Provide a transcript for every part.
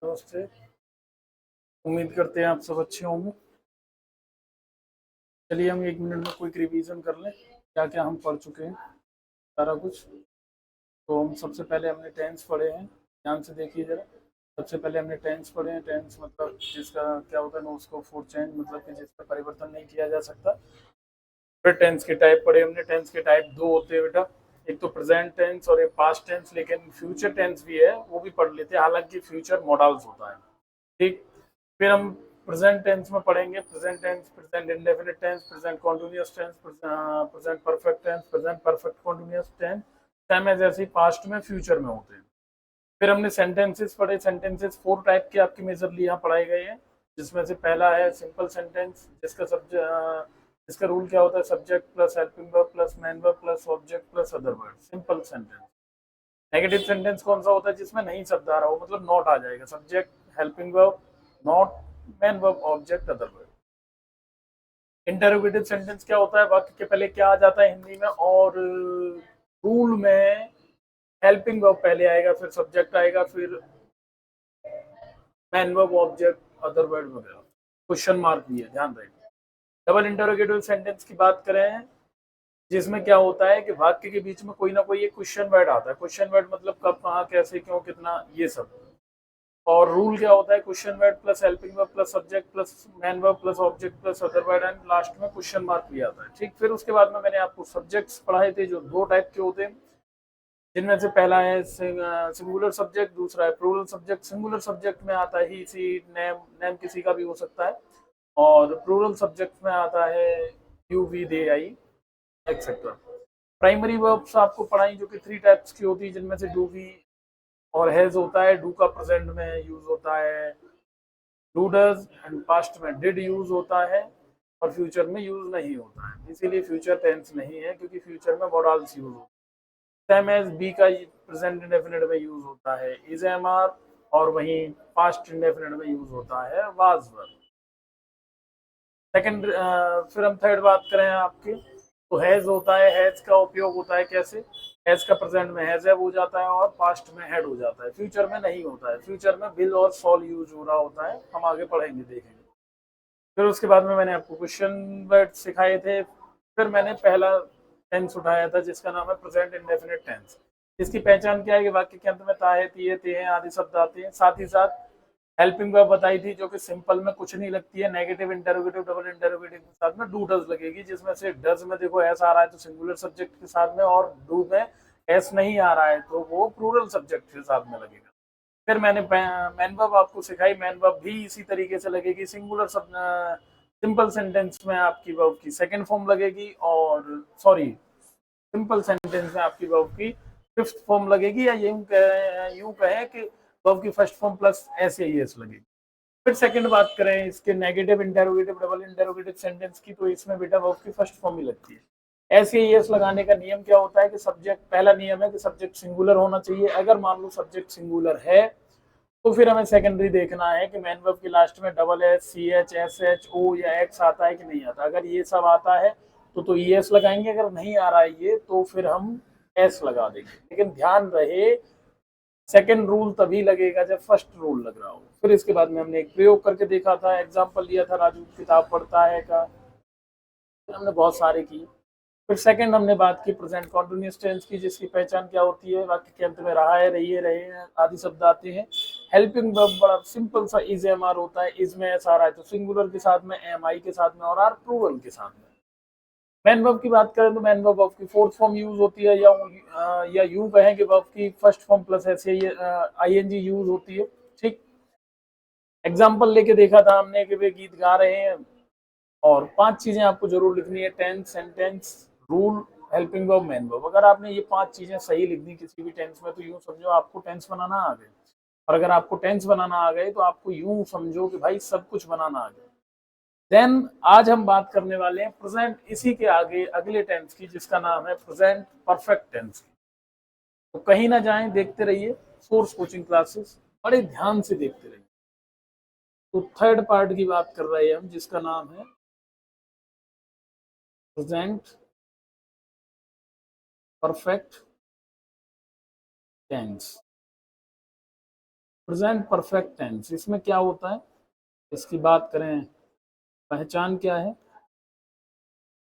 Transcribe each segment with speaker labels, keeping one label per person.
Speaker 1: नमस्ते। उम्मीद करते हैं आप सब अच्छे होंगे। चलिए हम 1 मिनट में क्विक रिवीजन कर लें क्या क्या हम पढ़ चुके हैं, सारा कुछ। तो हम सबसे पहले हमने टेंस पढ़े हैं, ध्यान से देखिए जरा। सबसे पहले हमने टेंस पढ़े हैं। टेंस मतलब जिसका क्या होता है ना, उसको फॉर चेंज मतलब कि जिसका परिवर्तन नहीं किया जा सकता। फिर टेंस के टाइप पढ़े हमने। टेंस के टाइप दो होते हैं बेटा, एक तो प्रेजेंट टेंस और एक पास्ट टेंस। लेकिन फ्यूचर टेंस भी है, वो भी पढ़ लेते हैं, हालांकि फ्यूचर मॉडल्स होता है। ठीक। फिर हम प्रेजेंट टेंस में पढ़ेंगे present tense, present indefinite tense, present continuous tense, present perfect tense, present perfect continuous tense. Same as ऐसे पास्ट में फ्यूचर में होते हैं। फिर हमने सेंटेंसेस पढ़े। सेंटेंसेस 4 टाइप के आपके मेजरली यहाँ पढ़ाए गए हैं, जिसमें से पहला है सिंपल सेंटेंस, जिसका रूल क्या होता है, subject plus helping verb plus main verb plus object plus other word, simple sentence. Negative sentence कौन सा होता है, जिसमें नहीं शब्द आ रहा हो, मतलब नॉट आ जाएगा, subject helping verb not main verb object other word. Interrogative sentence क्या होता है, वाक्य के पहले क्या आ जाता है हिंदी में, और रूल में हेल्पिंग वर्ब पहले आएगा, फिर सब्जेक्ट आएगा, फिर main verb object other word वगैरह। क्वेश्चन मार्क भी है, ध्यान रखिए। डबल इंटरोगेटिव सेंटेंस की बात करें, जिसमें क्या होता है कि वाक्य के बीच में कोई ना कोई एक क्वेश्चन वर्ड आता है। क्वेश्चन वर्ड मतलब कब, कहाँ, कैसे, क्यों, कितना, ये सब। और रूल क्या होता है, question word plus helping verb plus subject plus main verb plus object plus other word and last में क्वेश्चन मार्क भी आता है। ठीक। फिर उसके बाद में मैंने आपको सब्जेक्ट्स पढ़ाए थे, जो 2 टाइप के होते हैं, जिनमें से पहला है सिंगुलर सब्जेक्ट, दूसरा है प्लूरल सब्जेक्ट। सिंगुलर सब्जेक्ट में आता है ही, सी, नेम, नेम किसी का भी हो सकता है। और प्लूरल सब्जेक्ट में आता है you, we, they, I, etcetera. Primary verbs आपको पढ़ाई, जो कि 3 टाइप्स की होती है, जिनमें से डू, वी और हैज होता है। डू का प्रेजेंट में यूज होता है डू डज, एंड पास्ट में डिड यूज होता है, और फ्यूचर में यूज नहीं होता है, इसीलिए फ्यूचर टेंस नहीं है, क्योंकि फ्यूचर में मॉडल्स यूज होता है। सेम एज बी का प्रेजेंट इंडेफिनिट में यूज होता है इज, एम, आर, और वहीं पास्ट इंडेफिनिट में यूज होता है वाज वर। सेकंड, फिर हम थर्ड बात करें आपकी, तो हैज होता है। हैज का उपयोग होता है कैसे, हैज का प्रेजेंट में हैज हो जाता है और पास्ट में हैड हो जाता है, फ्यूचर में नहीं होता है। फ्यूचर में विल और सॉल यूज हो रहा होता है, हम आगे पढ़ेंगे, देखेंगे। फिर उसके बाद में मैंने आपको क्वेश्चन वर्ड सिखाए थे। फिर मैंने पहला टेंस उठाया था, जिसका नाम है प्रेजेंट इंडेफिनिट टेंस। इसकी पहचान क्या है कि वाक्य के अंत में ताहे, तिये, ते आदि शब्द आते हैं। साथ ही साथ हेल्पिंग वर्ब बताई थी, जो कि सिंपल में कुछ नहीं लगती है, नेगेटिव इंटरोगेटिव डबल इंटरोगेटिव के साथ में डू डज लगेगी, जिसमें से डज में देखो एस आ रहा है तो सिंगुलर सब्जेक्ट के साथ में, और डू में एस नहीं आ रहा है तो वो प्लूरल सब्जेक्ट के साथ में लगेगा। फिर मैंने मैन वर्ब आपको सिखाई। मैन वर्ब भी इसी तरीके से लगेगी, सिंगुलर सब सिंपल सेंटेंस में आपकी वर्ब की सेकंड फॉर्म लगेगी, और सॉरी, सिंपल सेंटेंस में आपकी वर्ब की फिफ्थ फॉर्म लगेगी, या यूं कहें कि वर्ब की फर्स्ट फॉर्म प्लस एस या एस लगेगी। फिर सेकंड बात करें इसके negative interrogative double interrogative sentence की, तो इसमें बेटा वर्ब की फर्स्ट फॉर्म ही लगती है। ऐसे ही एस लगाने का नियम क्या होता है कि सब्जेक्ट, पहला नियम है कि सब्जेक्ट सिंगुलर होना चाहिए। अगर मान लो सब्जेक्ट सिंगुलर है, तो फिर हमें सेकेंडरी देखना है कि मैन वर्ब के लास्ट में double S, C H, S H, O या एक्स आता है कि नहीं आता। अगर ये सब आता है तो ई एस लगाएंगे, अगर नहीं आ रहा है ये, तो फिर हम एस लगा देंगे। लेकिन ध्यान रहे, सेकेंड रूल तभी लगेगा जब फर्स्ट रूल लग रहा हो। फिर इसके बाद में हमने एक प्रयोग करके देखा था, एग्जाम्पल लिया था, राजू किताब पढ़ता है का। फिर हमने बहुत सारे किए। फिर सेकंड हमने बात की प्रेजेंट कॉन्टिन्यूअस टेंस की, जिसकी पहचान क्या होती है, वाक्य के अंत में रहा है, रही है, रहे हैं आदि शब्द आते हैं। हेल्पिंग वर्ब बड़ा सिंपल सा इज, एम, आर होता है। इज में एस आ रहा है तो सिंगुलर के साथ में, एम, आई के साथ में, और आर प्लूरल के साथ में। मैन वर्ब की बात करें तो मैन वर्ब की फोर्थ फॉर्म यूज होती है, या यूं कहें कि वर्ब की फर्स्ट फॉर्म प्लस ऐसे आई एन जी यूज होती है। ठीक। एग्जाम्पल लेके देखा था हमने कि वे गीत गा रहे हैं, और 5 चीजें आपको जरूर लिखनी है, tense, sentence, rule, helping verb, main verb. अगर आपने ये 5 चीजें सही लिख दी किसी भी टेंस में, तो यूं समझो आपको टेंस बनाना आ गए। और अगर आपको टेंस बनाना आ गए, तो आपको यूं समझो कि भाई सब कुछ बनाना आ गया। देन आज हम बात करने वाले हैं प्रेजेंट, इसी के आगे अगले टेंस की, जिसका नाम है प्रेजेंट परफेक्ट टेंस की। तो कहीं ना जाएं, देखते रहिए सोर्स कोचिंग क्लासेस, बड़े ध्यान से देखते रहिए। तो थर्ड पार्ट की बात कर रहे हैं हम, जिसका नाम है present perfect tense. Present perfect tense, इसमें क्या होता है, इसकी बात करें, पहचान क्या है,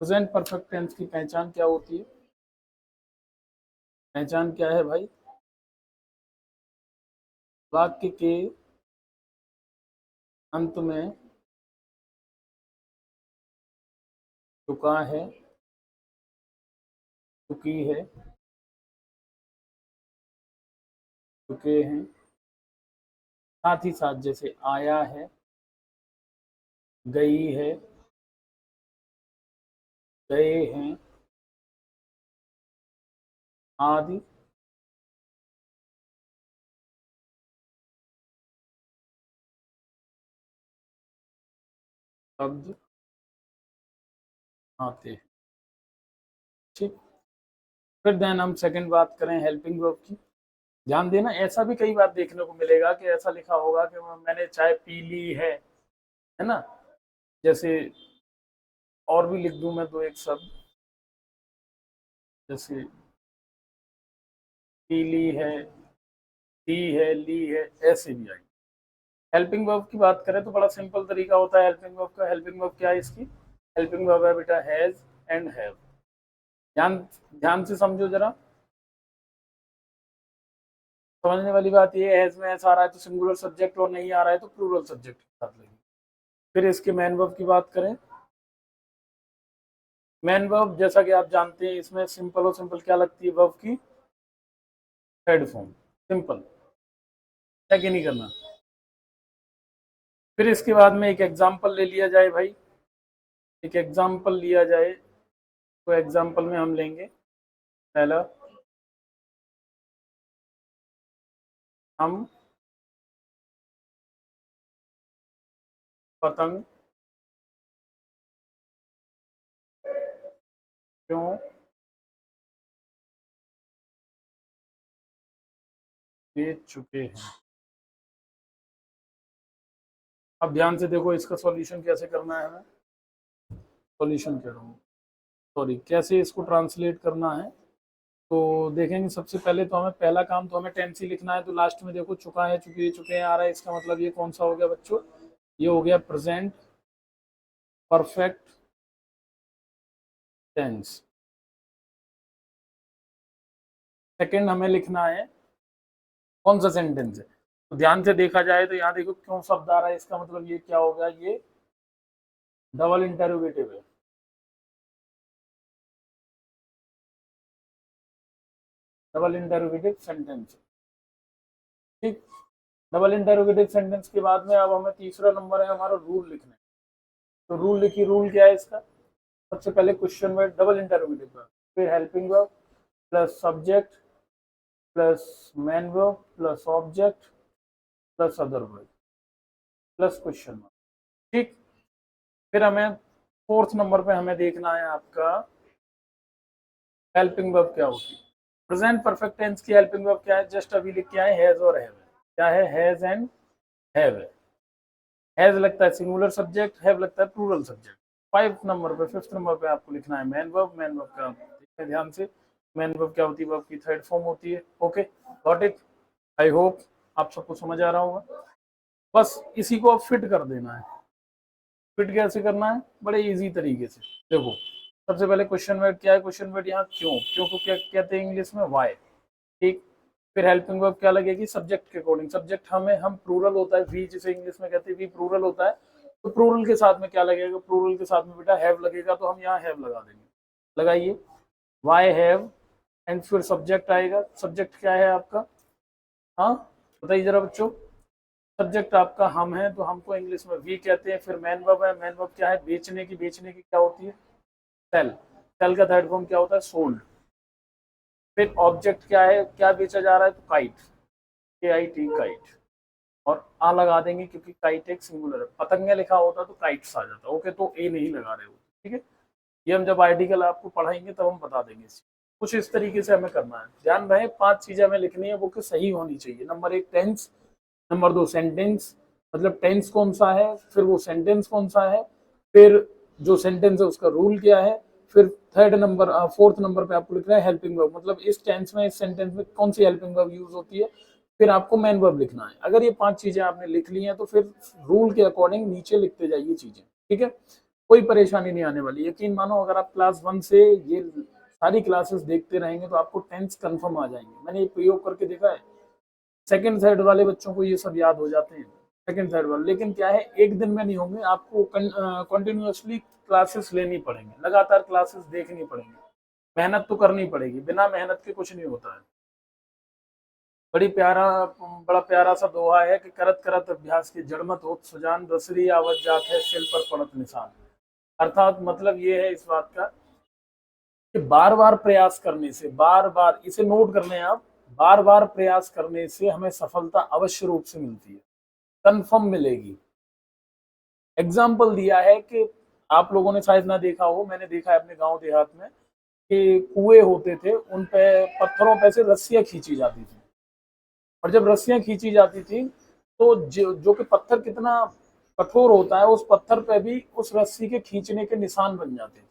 Speaker 1: प्रेजेंट परफेक्ट टेंस की पहचान क्या होती है, पहचान क्या है भाई, वाक्य के अंत में चुका है, चुकी है, चुके हैं, साथ ही साथ जैसे आया है, गई है, गए हैं आदि शब्द आते हैं। ठीक, फिर देन हम सेकंड बात करें हेल्पिंग वर्ब की। ध्यान देना, ऐसा भी कई बार देखने को मिलेगा कि ऐसा लिखा होगा कि मैंने चाय पी ली है ना, जैसे और भी लिख दूं मैं दो एक शब्द, जैसे पी ली है, दी है, ली है, ऐसे भी आई। हेल्पिंग वर्ब की बात करें तो बड़ा सिंपल तरीका होता है हेल्पिंग वर्ब का। हेल्पिंग वर्ब क्या है इसकी, हेल्पिंग वर्ब है बेटा हैज एंड हैव। ध्यान ध्यान से समझो जरा, समझने वाली बात ये है, हैज में ऐसा आ रहा है तो सिंगुलर सब्जेक्ट, और नहीं आ रहा है तो प्लूरल सब्जेक्ट के साथ लगेगी। फिर इसके मैन वर्ब की बात करें, मैन वर्ब जैसा कि आप जानते हैं इसमें सिंपल और सिंपल क्या लगती है वर्ब की, थर्ड फॉर्म, सिंपल, क्या कि नहीं करना। फिर इसके बाद में एक एग्जाम्पल ले लिया जाए भाई, एक एग्जाम्पल लिया जाए, तो एग्जाम्पल में हम लेंगे पहला, हम पतंग क्यों बेच चुके हैं। अब ध्यान से देखो इसका सॉल्यूशन कैसे करना है, हमें सॉल्यूशन कह रहा हूँ, सॉरी, कैसे इसको ट्रांसलेट करना है। तो देखेंगे सबसे पहले तो हमें पहला काम तो हमें टेंस ही लिखना है, तो लास्ट में देखो चुका है, चुकी है, चुके हैं आ रहा है, इसका मतलब ये कौन सा हो गया बच्चों, ये हो गया प्रेजेंट परफेक्ट टेंस। सेकंड हमें लिखना है कौन सा सेंटेंस है, तो ध्यान से देखा जाए तो यहाँ देखो क्यों शब्द आ रहा है, इसका मतलब ये क्या हो गया, ये डबल इंटरोगेटिव है, डबल इंटरोगेटिव सेंटेंस। ठीक, डबल इंटरोगेटिव सेंटेंस के बाद में अब हमें तीसरा नंबर है हमारा रूल लिखना है। तो रूल लिखिए, रूल क्या है इसका, सबसे पहले question word double interrogative verb, फिर helping verb plus subject plus main verb plus object plus other verb plus question verb. ठीक, फिर हमें फोर्थ नंबर पे हमें देखना है आपका हेल्पिंग वर्ब क्या होती है। प्रेजेंट परफेक्ट टेंस की हेल्पिंग वर्ब क्या है, जस्ट अभी लिख के आए हैज और हैव, क्या है, हैज एंड हैव है। हैज लगता है सिंगुलर सब्जेक्ट, हैव लगता है प्लूरल सब्जेक्ट। फिफ्थ नंबर पे आपको लिखना है मैन वर्ब। मैन वर्ब का देखिए ध्यान से, मैन वर्ब क्या होती है, वर्ब की थर्ड फॉर्म होती है। Okay, got it, I hope आप सबको समझ आ रहा होगा। बस इसी को अब फिट कर देना है। फिट कैसे करना है, बड़े इजी तरीके से। देखो सबसे पहले क्वेश्चन वर्ड क्या है, क्वेश्चन वर्ड यहाँ क्यों, क्यों को क्या कहते हैं इंग्लिश में, वाई। ठीक, फिर हेल्पिंग वर्ब क्या लगेगी, सब्जेक्ट के अकॉर्डिंग, सब्जेक्ट हम प्लूरल होता है, वी जिसे इंग्लिश में कहते हैं, वी प्लूरल होता है, तो प्लूरल के साथ में क्या लगेगा, प्लूरल के साथ में बेटा हैव लगेगा, तो हम यहाँ हैव लगा देंगे। लगाइए, वाई हैव, एंड फिर सब्जेक्ट आएगा। सब्जेक्ट क्या है आपका, हाँ बताइए जरा बच्चों, सब्जेक्ट आपका हम है, तो हमको इंग्लिश में वी कहते हैं। फिर मैन वर्ब है, मैन वर्ब क्या है, बेचने की, बेचने की क्या होती है, सेल, सेल का थर्ड फॉर्म क्या होता है, सोल्ड। फिर ऑब्जेक्ट क्या है, क्या बेचा जा रहा है, तो काइट, के आई टी, काइट, और आ लगा देंगे क्योंकि काइट एक सिंगुलर है। पतंगे लिखा होता तो काइट्स आ जाता। ओके, तो ए नहीं लगा रहे हो, ठीक है, ये हम जब आर्टिकल आपको पढ़ाएंगे तब हम बता देंगे। कुछ इस तरीके से हमें करना है, ध्यान रहे 5 चीजें हमें लिखनी है, वो कि सही होनी चाहिए। नंबर 1 टेंस, नंबर 2 सेंटेंस, मतलब टेंस कौन सा है, फिर वो सेंटेंस कौन सा है, फिर जो सेंटेंस है उसका रूल क्या है, फिर फोर्थ नंबर पे आपको लिखना है हेल्पिंग वर्ब, मतलब इस टेंस में, इस सेंटेंस में कौन सी हेल्पिंग वर्ब यूज होती है, फिर आपको मेन वर्ब लिखना है। अगर ये 5 चीजें आपने लिख ली हैं तो फिर रूल के अकॉर्डिंग नीचे लिखते जाइए चीजें, ठीक है। कोई परेशानी नहीं आने वाली। यकीन मानो अगर आप क्लास 1 से ये सारी क्लासेस देखते रहेंगे तो आपको टेंस कंफर्म आ जाएंगे। मैंने ये प्रयोग करके देखा है, सेकंड थर्ड वाले बच्चों को ये सब याद हो जाते हैं, सेकंड थर्ड वाले। लेकिन क्या है, एक दिन में नहीं होंगे, आपको कंटिन्यूअसली क्लासेस लेनी पड़ेंगी, लगातार क्लासेस देखनी पड़ेंगी, मेहनत तो करनी पड़ेगी, बिना मेहनत के कुछ नहीं होता है। बड़ा प्यारा सा दोहा है कि करत करत अभ्यास की जड़मत होत सुजान, रसरी आवत जात है सिल पर पड़त निशान। अर्थात मतलब ये है इस बात का कि बार बार प्रयास करने से, बार बार इसे नोट कर लें आप, बार बार प्रयास करने से हमें सफलता अवश्य रूप से मिलती है, कंफर्म मिलेगी। एग्जाम्पल दिया है कि आप लोगों ने शायद ना देखा हो, मैंने देखा है अपने गांव देहात में कि कुएं होते थे, उन पे पत्थरों पे से रस्सियां खींची जाती थी, और जब रस्सियां खींची जाती थी तो जो कि पत्थर कितना कठोर होता है, उस पत्थर पे भी उस रस्सी के खींचने के निशान बन जाते थे।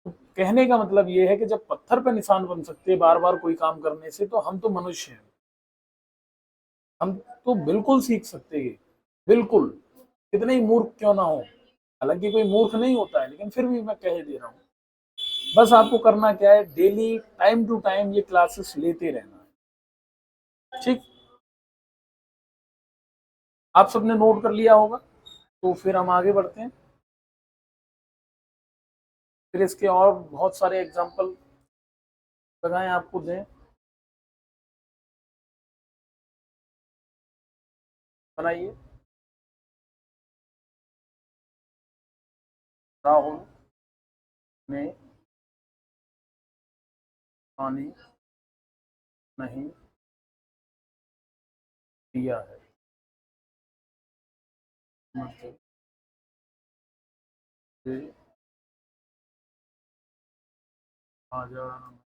Speaker 1: तो कहने का मतलब ये है कि जब पत्थर पे निशान बन सकते हैं बार बार कोई काम करने से, तो हम तो मनुष्य हैं, हम तो बिल्कुल सीख सकते हैं, बिल्कुल, कितने ही मूर्ख क्यों ना हो। हालांकि कोई मूर्ख नहीं होता है, लेकिन फिर भी मैं कह दे रहा हूँ, बस आपको करना क्या है, डेली टाइम टू टाइम ये क्लासेस लेते रहना है, ठीक। आप सबने नोट कर लिया होगा, तो फिर हम आगे बढ़ते हैं। फिर इसके और बहुत सारे एग्जाम्पल लगाएं, आपको दें, बनाइए। राहुल ने पानी नहीं पिया है, मतलब से आ जाना।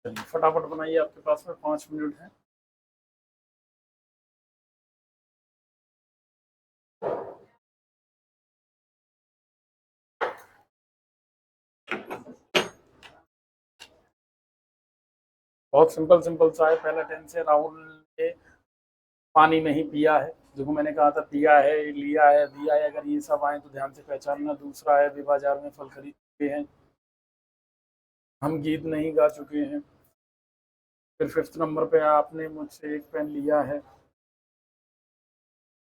Speaker 1: चलिए फटाफट बनाइए, आपके पास में 5 मिनट है। बहुत सिंपल सिंपल सा है। पहला टेंस है, राहुल ने पानी नहीं पिया है, देखो मैंने कहा था पिया है, लिया है, दिया है, अगर ये सब आए तो ध्यान से पहचानना। दूसरा है, वे बाजार में फल खरीद चुके हैं, हम गीत नहीं गा चुके हैं। फिर 5th नंबर पे आपने मुझसे एक पेन लिया है,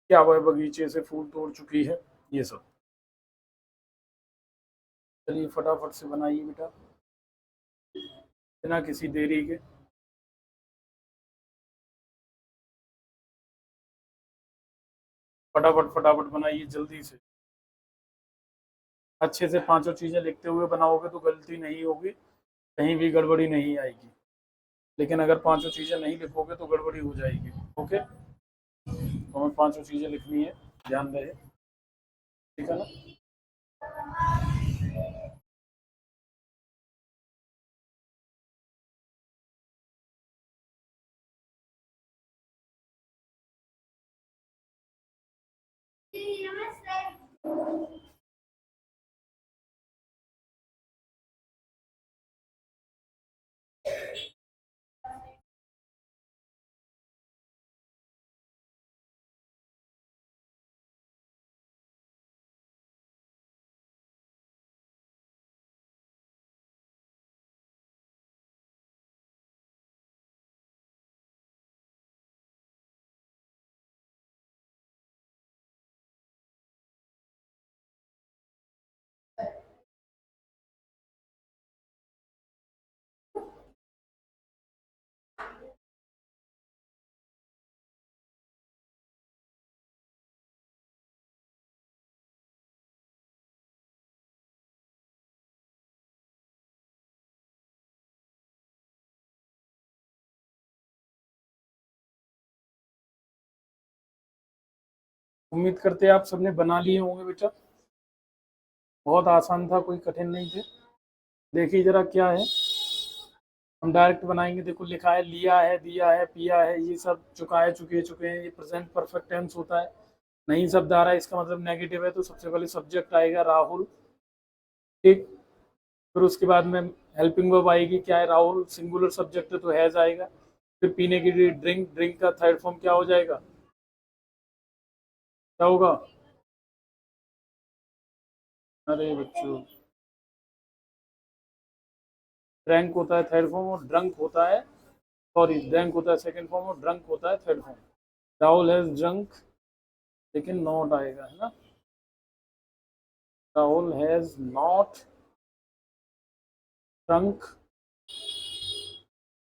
Speaker 1: क्या वह बगीचे से फूल तोड़ चुकी है, ये सब। चलिए फटाफट से बनाइए बेटा, बिना किसी देरी के। फटाफट फटाफट बनाइए जल्दी से। अच्छे से पांचों चीजें लिखते हुए बनाओगे तो गलती नहीं होगी, कहीं भी गड़बड़ी नहीं आएगी। लेकिन अगर पांचों चीजें नहीं लिखोगे तो गड़बड़ी हो जाएगी। ओके, तो हमें पांचों चीजें लिखनी है, ध्यान रहे, ठीक है ना। उम्मीद करते हैं आप सबने बना लिए होंगे बेटा। बहुत आसान था, कोई कठिन नहीं थे। देखिए जरा क्या है, हम डायरेक्ट बनाएंगे। देखो लिखा है लिया है, दिया है, पिया है, ये सब चुकाए, चुके हैं, ये प्रेजेंट परफेक्ट टेंस होता है। नहीं शब्द आ रहा है, इसका मतलब नेगेटिव है, तो सबसे पहले सब्जेक्ट आएगा राहुल। ठीक, फिर उसके बाद में हेल्पिंग वर्ब आएगी, क्या है, राहुल, सिंगुलर सब्जेक्ट है तो हैज आएगा। फिर पीने की लिए ड्रिंक, ड्रिंक का थर्ड फॉर्म क्या हो जाएगा, क्या होगा? अरे बच्चों, ड्रैंक होता है थर्ड फॉर्म और ड्रंक होता है, सॉरी ड्रैंक होता है सेकंड फॉर्म और ड्रंक होता है third form. Rahul has drunk, लेकिन नॉट आएगा, है ना। Rahul has not drunk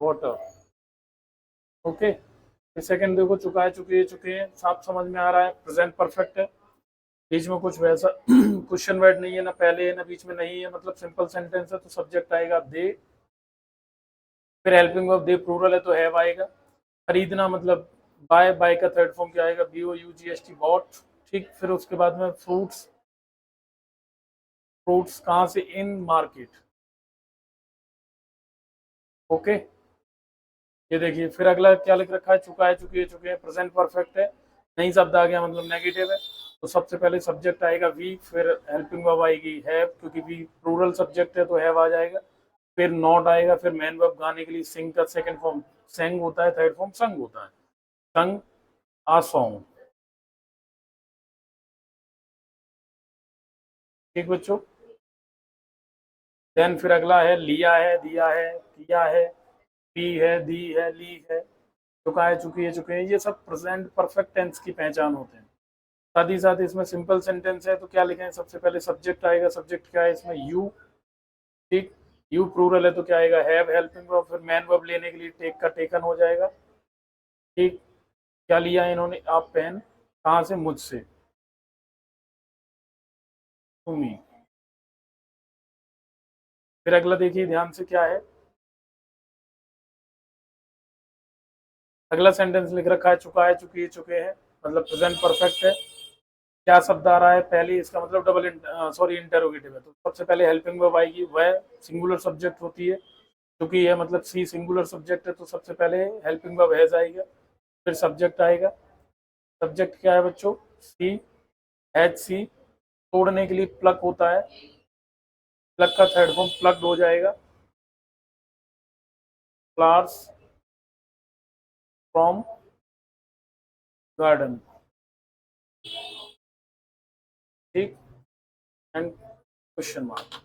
Speaker 1: water. Okay, second देखो, चुका है, चुके हैं, साफ समझ में आ रहा है, प्रेजेंट परफेक्ट है। बीच में कुछ वैसा क्वेश्चन वर्ड नहीं है, ना पहले है ना बीच में नहीं है, मतलब सिंपल सेंटेंस है, तो सब्जेक्ट आएगा दे। फिर हेल्पिंग वर्ब दे प्लूरल है तो हैव आएगा। खरीदना मतलब बाय, बाय का थर्ड फॉर्म क्या आएगा, BOUGHT बॉट। ठीक, फिर उसके बाद में फ्रूट्स, फ्रूट्स कहाँ से, इन मार्केट। ओके, ये देखिए फिर अगला क्या लिख रखा है, चुका है, चुके हैं, प्रेजेंट परफेक्ट है। नई शब्द आ गया मतलब नेगेटिव है, तो सबसे पहले सब्जेक्ट आएगा वी, फिर हेल्पिंग वर्ब आएगी हैव, क्योंकि वी प्लूरल सब्जेक्ट है तो हैव आ जाएगा। फिर नॉट आएगा, फिर मैन वर्ब गाने के लिए सिंग का सेकंड फॉर्म सेंग होता है, थर्ड फॉर्म संग होता है, संग आ सॉन्ग। ठीक बच्चों, देन फिर अगला है लिया है, दिया है, किया है, पी है, दी है, ली है, चुका है, चुके हैं, ये सब प्रेजेंट परफेक्ट टेंस की पहचान होते हैं। साथ ही साथ इसमें सिंपल सेंटेंस है तो क्या लिखें, सबसे पहले सब्जेक्ट आएगा, सब्जेक्ट क्या है इसमें, यू। ठीक, यू प्लूरल है तो क्या आएगा, हैव, हेल्पिंग वर्ब, फिर मैन वर्ब लेने के लिए टेक का टेकन हो जाएगा। ठीक, क्या लिया है इन्होंने, आप पेन, कहाँ से, मुझसे, तुम्ही। फिर अगला देखिए ध्यान से क्या है, अगला सेंटेंस लिख रखा है चुका है, चुके हैं, मतलब प्रेजेंट परफेक्ट है। क्या शब्द आ रहा है पहले, इसका मतलब डबल सॉरी इंटरोगेटिव है, तो सबसे पहले हेल्पिंग वर्ब आएगी, वह सिंगुलर सब्जेक्ट होती है, क्योंकि यह मतलब सी सिंगुलर सब्जेक्ट है, तो सबसे पहले हेल्पिंग वर्ब हैज आएगा। फिर सब्जेक्ट आएगा, सब्जेक्ट क्या है बच्चों, सी, हैज सी। तोड़ने के लिए प्लग होता है, प्लग का थर्ड फॉर्म प्लग्ड हो जाएगा, फ्लावर्स फ्रॉम गार्डन। ठीक, एंड क्वेश्चन मार्क।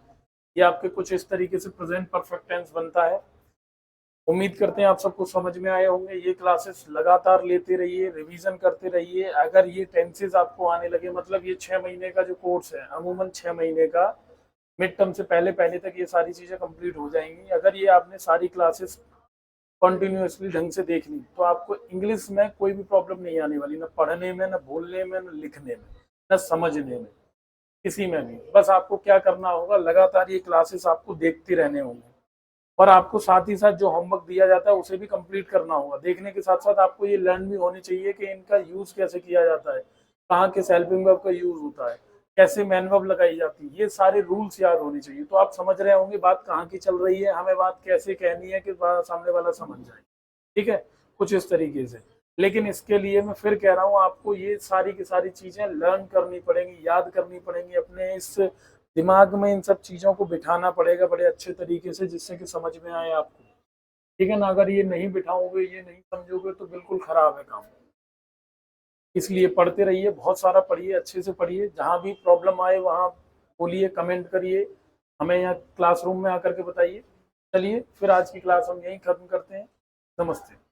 Speaker 1: ये आपके कुछ इस तरीके से प्रेजेंट परफेक्ट टेंस बनता है। उम्मीद करते हैं आप सबको समझ में आए होंगे। ये क्लासेस लगातार लेते रहिए, रिवीजन करते रहिए। अगर ये टेंसेज आपको आने लगे, मतलब ये 6 महीने का जो कोर्स है, अमूमन 6 महीने का, मिड टर्म से पहले पहले तक ये सारी चीज़ें कंप्लीट हो जाएंगी। अगर ये आपने सारी क्लासेस कंटिन्यूसली ढंग से देख ली, तो आपको इंग्लिश में कोई भी प्रॉब्लम नहीं आने वाली, ना पढ़ने में, ना बोलने में, ना लिखने में, ना समझने में, किसी में भी। बस आपको क्या करना होगा, लगातार ये क्लासेस आपको देखते रहने होंगे, और आपको साथ ही साथ जो होमवर्क दिया जाता है उसे भी कंप्लीट करना होगा। देखने के साथ साथ आपको ये लर्न भी होनी चाहिए कि इनका यूज कैसे किया जाता है, कहाँ किस हेल्पिंग वर्ब का यूज होता है, कैसे मैन वर्ब लगाई जाती है, ये सारे रूल्स याद होने चाहिए। तो आप समझ रहे होंगे बात कहाँ की चल रही है, हमें बात कैसे कहनी है कि सामने वाला समझ जाए। ठीक है, कुछ इस तरीके से। लेकिन इसके लिए मैं फिर कह रहा हूँ, आपको ये सारी की सारी चीजें लर्न करनी पड़ेंगी, याद करनी पड़ेंगी, अपने इस दिमाग में इन सब चीज़ों को बिठाना पड़ेगा बड़े अच्छे तरीके से, जिससे कि समझ में आए आपको। ठीक है ना, अगर ये नहीं बिठाओगे, ये नहीं समझोगे, तो बिल्कुल खराब है काम। इसलिए पढ़ते रहिए, बहुत सारा पढ़िए, अच्छे से पढ़िए, जहाँ भी प्रॉब्लम आए वहाँ बोलिए, कमेंट करिए, हमें यहाँ क्लासरूम में आकर के बताइए। चलिए फिर आज की क्लास हम यहीं खत्म करते हैं। नमस्ते।